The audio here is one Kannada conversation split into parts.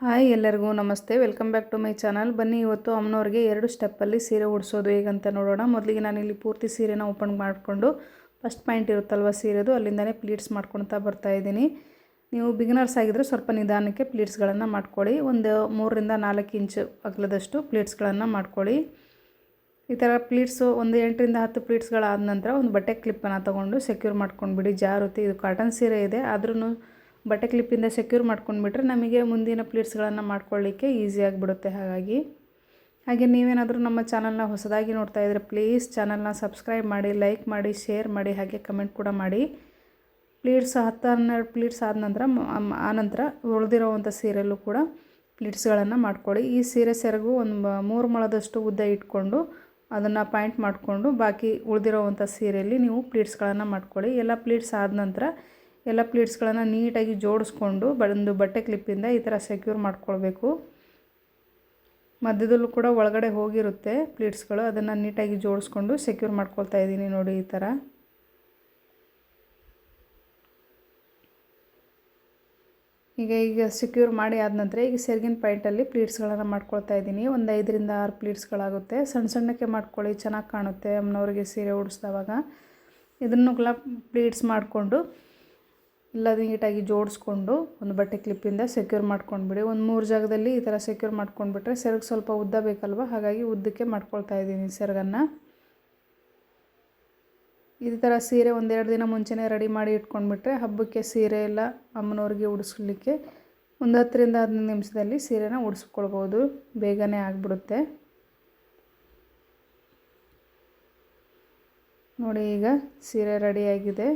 ಹಾಯ್ ಎಲ್ಲರಿಗೂ ನಮಸ್ತೆ, welcome back to my channel. ಬನ್ನಿ ಇವತ್ತು ಅಮ್ಮನವ್ರಿಗೆ 2 ಸ್ಟೆಪ್ಪಲ್ಲಿ ಸೀರೆ ಉಡಿಸೋದು ಹೇಗಂತ ನೋಡೋಣ. ಮೊದಲಿಗೆ ನಾನಿಲ್ಲಿ ಪೂರ್ತಿ ಸೀರೆನ ಓಪನ್ ಮಾಡಿಕೊಂಡು ಫಸ್ಟ್ ಪಾಯಿಂಟ್ ಇರುತ್ತಲ್ವ ಸೀರೆದು, ಅಲ್ಲಿಂದನೇ ಪ್ಲೀಟ್ಸ್ ಮಾಡ್ಕೊಳ್ತಾ ಬರ್ತಾಯಿದ್ದೀನಿ. ನೀವು ಬಿಗಿನರ್ಸ್ ಆಗಿದ್ದರೆ ಸ್ವಲ್ಪ ನಿಧಾನಕ್ಕೆ ಪ್ಲೀಟ್ಸ್ಗಳನ್ನು ಮಾಡ್ಕೊಳ್ಳಿ. ಒಂದು 3 ರಿಂದ 4 ಇಂಚು ಅಗಲದಷ್ಟು ಪ್ಲೀಟ್ಸ್ಗಳನ್ನು ಮಾಡ್ಕೊಳ್ಳಿ. ಈ ಥರ ಪ್ಲೀಟ್ಸು ಒಂದು 8 ರಿಂದ 10 ಪ್ಲೀಟ್ಸ್ಗಳಾದ ನಂತರ ಒಂದು ಬಟ್ಟೆ ಕ್ಲಿಪ್ಪನ್ನು ತೊಗೊಂಡು ಸೆಕ್ಯೂರ್ ಮಾಡ್ಕೊಂಡ್ಬಿಡಿ. ಜಾರುತ್ತೆ, ಇದು ಕಾಟನ್ ಸೀರೆ ಇದೆ, ಆದ್ರೂ ಬಟ್ಟೆ ಕ್ಲಿಪ್ಪಿಂದ ಸೆಕ್ಯೂರ್ ಮಾಡ್ಕೊಂಡ್ಬಿಟ್ರೆ ನಮಗೆ ಮುಂದಿನ ಪ್ಲೀಟ್ಸ್ಗಳನ್ನು ಮಾಡ್ಕೊಳ್ಳಿಕ್ಕೆ ಈಸಿ ಆಗಿಬಿಡುತ್ತೆ. ಹಾಗೆ ನೀವೇನಾದರೂ ನಮ್ಮ ಚಾನಲ್ನ ಹೊಸದಾಗಿ ನೋಡ್ತಾ ಇದ್ದರೆ ಪ್ಲೀಸ್ ಚಾನಲ್ನ ಸಬ್ಸ್ಕ್ರೈಬ್ ಮಾಡಿ, ಲೈಕ್ ಮಾಡಿ, ಶೇರ್ ಮಾಡಿ, ಹಾಗೆ ಕಮೆಂಟ್ ಕೂಡ ಮಾಡಿ. ಪ್ಲೀಟ್ಸ್ 10-12 ಪ್ಲೀಟ್ಸ್ ಆದ ನಂತರ ಆನಂತರ ಉಳಿದಿರೋವಂಥ ಸೀರೆಯಲ್ಲೂ ಕೂಡ ಪ್ಲೀಟ್ಸ್ಗಳನ್ನು ಮಾಡ್ಕೊಳ್ಳಿ. ಈ ಸೀರೆ ಸೆರಗು ಒಂದು 3 ಮೊಳದಷ್ಟು ಉದ್ದ ಇಟ್ಕೊಂಡು ಅದನ್ನು ಪಾಯಿಂಟ್ ಮಾಡಿಕೊಂಡು ಬಾಕಿ ಉಳಿದಿರೋವಂಥ ಸೀರೆಯಲ್ಲಿ ನೀವು ಪ್ಲೀಟ್ಸ್ಗಳನ್ನು ಮಾಡ್ಕೊಳ್ಳಿ. ಎಲ್ಲ ಪ್ಲೀಟ್ಸ್ ಆದ ನಂತರ ಎಲ್ಲ ಪ್ಲೀಟ್ಸ್ಗಳನ್ನು ನೀಟಾಗಿ ಜೋಡಿಸ್ಕೊಂಡು ಒಂದು ಬಟ್ಟೆ ಕ್ಲಿಪ್ಪಿಂದ ಈ ಥರ ಸೆಕ್ಯೂರ್ ಮಾಡ್ಕೊಳ್ಬೇಕು. ಮಧ್ಯದಲ್ಲೂ ಕೂಡ ಒಳಗಡೆ ಹೋಗಿರುತ್ತೆ ಪ್ಲೀಟ್ಸ್ಗಳು, ಅದನ್ನು ನೀಟಾಗಿ ಜೋಡಿಸ್ಕೊಂಡು ಸೆಕ್ಯೂರ್ ಮಾಡ್ಕೊಳ್ತಾ ಇದ್ದೀನಿ ನೋಡಿ ಈ ಥರ. ಈಗ ಸೆಕ್ಯೂರ್ ಮಾಡಿ ಆದ ನಂತರ ಈಗ ಸೆರಗಿನ ಪಾಯಿಂಟಲ್ಲಿ ಪ್ಲೀಟ್ಸ್ಗಳನ್ನು ಮಾಡ್ಕೊಳ್ತಾ ಇದ್ದೀನಿ. ಒಂದು 5 ರಿಂದ 6 ಪ್ಲೀಟ್ಸ್ಗಳಾಗುತ್ತೆ. ಸಣ್ಣ ಸಣ್ಣಕ್ಕೆ ಮಾಡ್ಕೊಳ್ಳಿ, ಚೆನ್ನಾಗಿ ಕಾಣುತ್ತೆ ಅಮ್ಮನವ್ರಿಗೆ ಸೀರೆ ಉಡಿಸಿದವಾಗ. ಇದನ್ನೆಲ್ಲ ಪ್ಲೀಟ್ಸ್ ಮಾಡಿಕೊಂಡು ಎಲ್ಲ ನೀಟಾಗಿ ಜೋಡಿಸ್ಕೊಂಡು ಒಂದು ಬಟ್ಟೆ ಕ್ಲಿಪ್ಪಿಂದ ಸೆಕ್ಯೂರ್ ಮಾಡ್ಕೊಂಡ್ಬಿಡಿ. ಒಂದು 3 ಜಾಗದಲ್ಲಿ ಈ ಥರ ಸೆಕ್ಯೂರ್ ಮಾಡ್ಕೊಂಡ್ಬಿಟ್ರೆ ಸೆರಗು ಸ್ವಲ್ಪ ಉದ್ದ ಬೇಕಲ್ವ, ಹಾಗಾಗಿ ಉದ್ದಕ್ಕೆ ಮಾಡ್ಕೊಳ್ತಾ ಇದ್ದೀನಿ ಸೆರಗನ್ನು. ಈ ಥರ ಸೀರೆ 1-2 ದಿನ ಮುಂಚೆನೇ ರೆಡಿ ಮಾಡಿ ಇಟ್ಕೊಂಡ್ಬಿಟ್ರೆ ಹಬ್ಬಕ್ಕೆ ಸೀರೆ ಎಲ್ಲ ಅಮ್ಮನವ್ರಿಗೆ ಉಡಿಸ್ಲಿಕ್ಕೆ ಒಂದು 10 ರಿಂದ 15 ನಿಮಿಷದಲ್ಲಿ ಸೀರೆನ ಉಡಿಸ್ಕೊಳ್ಬೋದು, ಬೇಗನೆ ಆಗಿಬಿಡುತ್ತೆ ನೋಡಿ. ಈಗ ಸೀರೆ ರೆಡಿಯಾಗಿದೆ.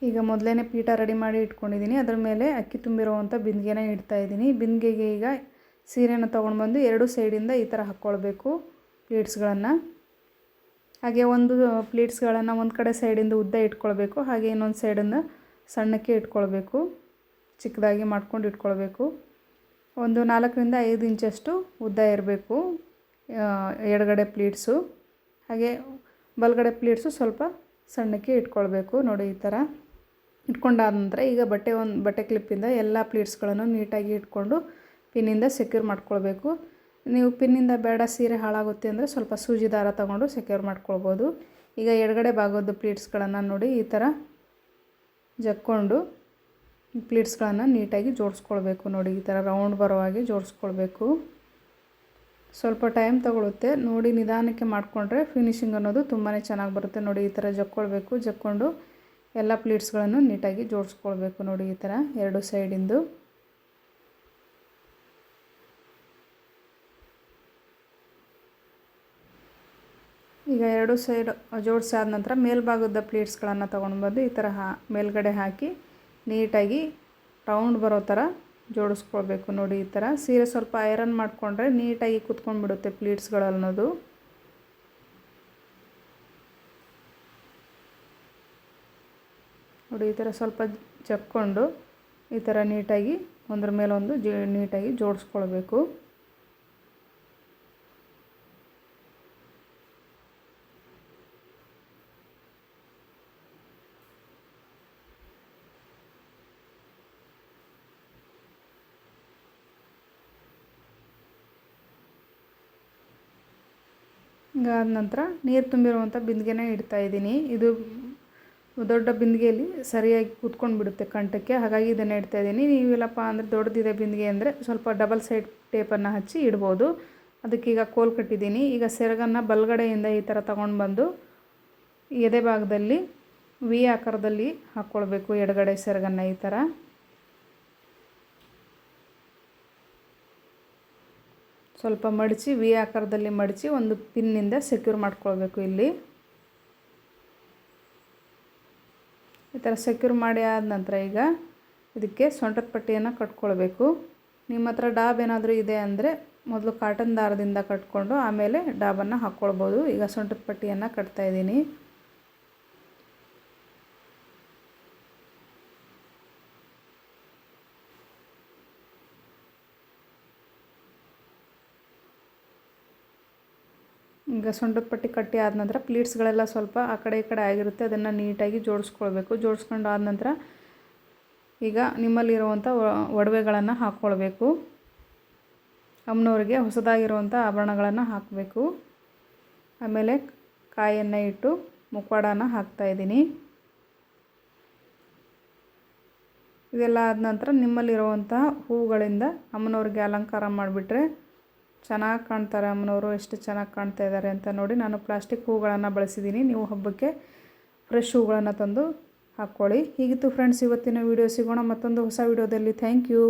ಈಗ ಮೊದಲೇ ಪೀಠ ರೆಡಿ ಮಾಡಿ ಇಟ್ಕೊಂಡಿದ್ದೀನಿ. ಅದರ ಮೇಲೆ ಅಕ್ಕಿ ತುಂಬಿರುವಂಥ ಬಿಂದಿಗೆನ ಇಡ್ತಾಯಿದ್ದೀನಿ. ಬಿಂದಿಗೆಗೆ ಈಗ ಸೀರೆನ ತೊಗೊಂಡು ಬಂದು 2 ಸೈಡಿಂದ ಈ ಥರ ಹಾಕ್ಕೊಳ್ಬೇಕು ಪ್ಲೀಟ್ಸ್ಗಳನ್ನು. ಹಾಗೆ ಒಂದು ಪ್ಲೀಟ್ಸ್ಗಳನ್ನು ಒಂದು ಕಡೆ ಸೈಡಿಂದ ಉದ್ದ ಇಟ್ಕೊಳ್ಬೇಕು, ಹಾಗೆ ಇನ್ನೊಂದು ಸೈಡಿಂದ ಸಣ್ಣಕ್ಕೆ ಇಟ್ಕೊಳ್ಬೇಕು, ಚಿಕ್ಕದಾಗಿ ಮಾಡ್ಕೊಂಡು ಇಟ್ಕೊಳ್ಬೇಕು. ಒಂದು 4 ರಿಂದ 5 ಇಂಚಷ್ಟು ಉದ್ದ ಇರಬೇಕು ಎಡಗಡೆ ಪ್ಲೀಟ್ಸು, ಹಾಗೆ ಬಲಗಡೆ ಪ್ಲೀಟ್ಸು ಸ್ವಲ್ಪ ಸಣ್ಣಕ್ಕೆ ಇಟ್ಕೊಳ್ಬೇಕು ನೋಡಿ. ಈ ಥರ ಇಟ್ಕೊಂಡಾದ ನಂತರ ಈಗ ಬಟ್ಟೆ ಕ್ಲಿಪ್ಪಿಂದ ಎಲ್ಲ ಪ್ಲೀಟ್ಸ್ಗಳನ್ನು ನೀಟಾಗಿ ಇಟ್ಕೊಂಡು ಪಿನ್ನಿಂದ ಸೆಕ್ಯೂರ್ ಮಾಡ್ಕೊಳ್ಬೇಕು. ನೀವು ಪಿನ್ನಿಂದ ಬೇಡ ಸೀರೆ ಹಾಳಾಗುತ್ತೆ ಅಂದರೆ ಸ್ವಲ್ಪ ಸೂಜಿ ದಾರ ತಗೊಂಡು ಸೆಕ್ಯೂರ್ ಮಾಡ್ಕೊಳ್ಬೋದು. ಈಗ ಎಡಗಡೆ ಭಾಗದ ಪ್ಲೀಟ್ಸ್ಗಳನ್ನು ನೋಡಿ ಈ ಥರ ಜಕ್ಕೊಂಡು ಪ್ಲೀಟ್ಸ್ಗಳನ್ನು ನೀಟಾಗಿ ಜೋಡಿಸ್ಕೊಳ್ಬೇಕು ನೋಡಿ. ಈ ಥರ ರೌಂಡ್ ಬರೋ ಹಾಗೆ ಜೋಡಿಸ್ಕೊಳ್ಬೇಕು. ಸ್ವಲ್ಪ ಟೈಮ್ ತಗೊಳುತ್ತೆ ನೋಡಿ, ನಿಧಾನಕ್ಕೆ ಮಾಡಿಕೊಂಡ್ರೆ ಫಿನಿಶಿಂಗ್ ಅನ್ನೋದು ತುಂಬಾ ಚೆನ್ನಾಗಿ ಬರುತ್ತೆ ನೋಡಿ. ಈ ಥರ ಜಕ್ಕೊಳ್ಬೇಕು, ಜಕ್ಕೊಂಡು ಎಲ್ಲ ಪ್ಲೀಟ್ಸ್ಗಳನ್ನು ನೀಟಾಗಿ ಜೋಡಿಸ್ಕೊಳ್ಬೇಕು ನೋಡಿ ಈ ಥರ 2 ಸೈಡಿಂದು. ಈಗ 2 ಸೈಡ್ ಜೋಡಿಸಾದ ನಂತರ ಮೇಲ್ಭಾಗದ ಪ್ಲೀಟ್ಸ್ಗಳನ್ನು ತೊಗೊಂಡು ಬಂದು ಈ ಥರ ಮೇಲ್ಗಡೆ ಹಾಕಿ ನೀಟಾಗಿ ರೌಂಡ್ ಬರೋ ಥರ ಜೋಡಿಸ್ಕೊಳ್ಬೇಕು ನೋಡಿ ಈ ಥರ. ಸೀರೆ ಸ್ವಲ್ಪ ಐರನ್ ಮಾಡಿಕೊಂಡ್ರೆ ನೀಟಾಗಿ ಕುತ್ಕೊಂಡ್ಬಿಡುತ್ತೆ ಪ್ಲೀಟ್ಸ್ಗಳು ಅನ್ನೋದು. ನೋಡಿ ಈ ಥರ ಸ್ವಲ್ಪ ಜಕ್ಕೊಂಡು ಈ ಥರ ನೀಟಾಗಿ ಒಂದ್ರ ಮೇಲೊಂದು ನೀಟಾಗಿ ಜೋಡಿಸ್ಕೊಳ್ಬೇಕು. ಹಿಂಗಾದ ನಂತರ ನೀರು ತುಂಬಿರುವಂಥ ಬಿಂದಿಗೆನ ಇಡ್ತಾಯಿದ್ದೀನಿ. ಇದು ದೊಡ್ಡ ಬಿಂದಿಗೆಯಲ್ಲಿ ಸರಿಯಾಗಿ ಕೂತ್ಕೊಂಡು ಬಿಡುತ್ತೆ ಕಂಠಕ್ಕೆ, ಹಾಗಾಗಿ ಇದನ್ನು ಇಡ್ತಾಯಿದ್ದೀನಿ. ನೀವಿಲ್ಲಪ್ಪ ಅಂದರೆ ದೊಡ್ಡದಿದೆ ಬಿಂದಿಗೆ ಅಂದರೆ ಸ್ವಲ್ಪ ಡಬಲ್ ಸೈಡ್ ಟೇಪನ್ನು ಹಚ್ಚಿ ಇಡ್ಬೋದು. ಅದಕ್ಕೀಗ ಕೋಲ್ ಕಟ್ಟಿದ್ದೀನಿ. ಈಗ ಸೆರಗನ್ನು ಬಲಗಡೆಯಿಂದ ಈ ಥರ ತೊಗೊಂಡು ಬಂದು ಎದೆ ಭಾಗದಲ್ಲಿ ವಿ ಆಕಾರದಲ್ಲಿ ಹಾಕ್ಕೊಳ್ಬೇಕು ಎಡಗಡೆ ಸೆರಗನ್ನು ಈ ಥರ. ಸ್ವಲ್ಪ ಮಡಚಿ ವಿ ಆಕಾರದಲ್ಲಿ ಮಡಚಿ ಒಂದು ಪಿನ್ನಿಂದ ಸೆಕ್ಯೂರ್ ಮಾಡ್ಕೊಳ್ಬೇಕು. ಇಲ್ಲಿ ಈ ಥರ ಸೆಕ್ಯೂರ್ ಮಾಡಿ ಆದ ನಂತರ ಈಗ ಇದಕ್ಕೆ ಸೊಂಟದ ಪಟ್ಟಿಯನ್ನು ಕಟ್ಕೊಳ್ಬೇಕು. ನಿಮ್ಮ ಹತ್ರ ಡಾಬ್ ಏನಾದರೂ ಇದೆ ಅಂದರೆ ಮೊದಲು ಕಾಟನ್ ದಾರದಿಂದ ಕಟ್ಕೊಂಡು ಆಮೇಲೆ ಡಾಬನ್ನು ಹಾಕ್ಕೊಳ್ಬೋದು. ಈಗ ಸೊಂಟದ ಪಟ್ಟಿಯನ್ನು ಕಟ್ತಾಯಿದ್ದೀನಿ. ಈಗ ಸೊಂಟದ ಪಟ್ಟಿ ಕಟ್ಟಿ ಆದ ನಂತರ ಪ್ಲೀಟ್ಸ್ಗಳೆಲ್ಲ ಸ್ವಲ್ಪ ಆ ಕಡೆ ಈ ಕಡೆ ಆಗಿರುತ್ತೆ, ಅದನ್ನು ನೀಟಾಗಿ ಜೋಡಿಸ್ಕೊಳ್ಬೇಕು. ಜೋಡಿಸ್ಕೊಂಡು ಆದ ನಂತರ ಈಗ ನಿಮ್ಮಲ್ಲಿರುವಂಥ ಒಡವೆಗಳನ್ನು ಹಾಕ್ಕೊಳ್ಬೇಕು. ಅಮ್ಮನವ್ರಿಗೆ ಹೊಸದಾಗಿರುವಂಥ ಆಭರಣಗಳನ್ನು ಹಾಕಬೇಕು. ಆಮೇಲೆ ಕಾಯನ್ನು ಇಟ್ಟು ಮುಖವಾಡನ ಹಾಕ್ತಾಯಿದ್ದೀನಿ. ಇದೆಲ್ಲ ಆದ ನಂತರ ನಿಮ್ಮಲ್ಲಿರುವಂಥ ಹೂವುಗಳಿಂದ ಅಮ್ಮನವ್ರಿಗೆ ಅಲಂಕಾರ ಮಾಡಿಬಿಟ್ರೆ ಚೆನ್ನಾಗಿ ಕಾಣ್ತಾರೆ. ಅಮ್ಮನವರು ಎಷ್ಟು ಚೆನ್ನಾಗಿ ಕಾಣ್ತಾ ಇದ್ದಾರೆ ಅಂತ ನೋಡಿ. ನಾನು ಪ್ಲಾಸ್ಟಿಕ್ ಹೂಗಳನ್ನು ಬಳಸಿದ್ದೀನಿ. ನೀವು ಹಬ್ಬಕ್ಕೆ ಫ್ರೆಶ್ ಹೂಗಳನ್ನು ತಂದು ಹಾಕ್ಕೊಳ್ಳಿ. ಹೀಗಿತ್ತು ಫ್ರೆಂಡ್ಸ್ ಇವತ್ತಿನ ವಿಡಿಯೋ. ಸಿಗೋಣ ಮತ್ತೊಂದು ಹೊಸ ವಿಡಿಯೋದಲ್ಲಿ. Thank you.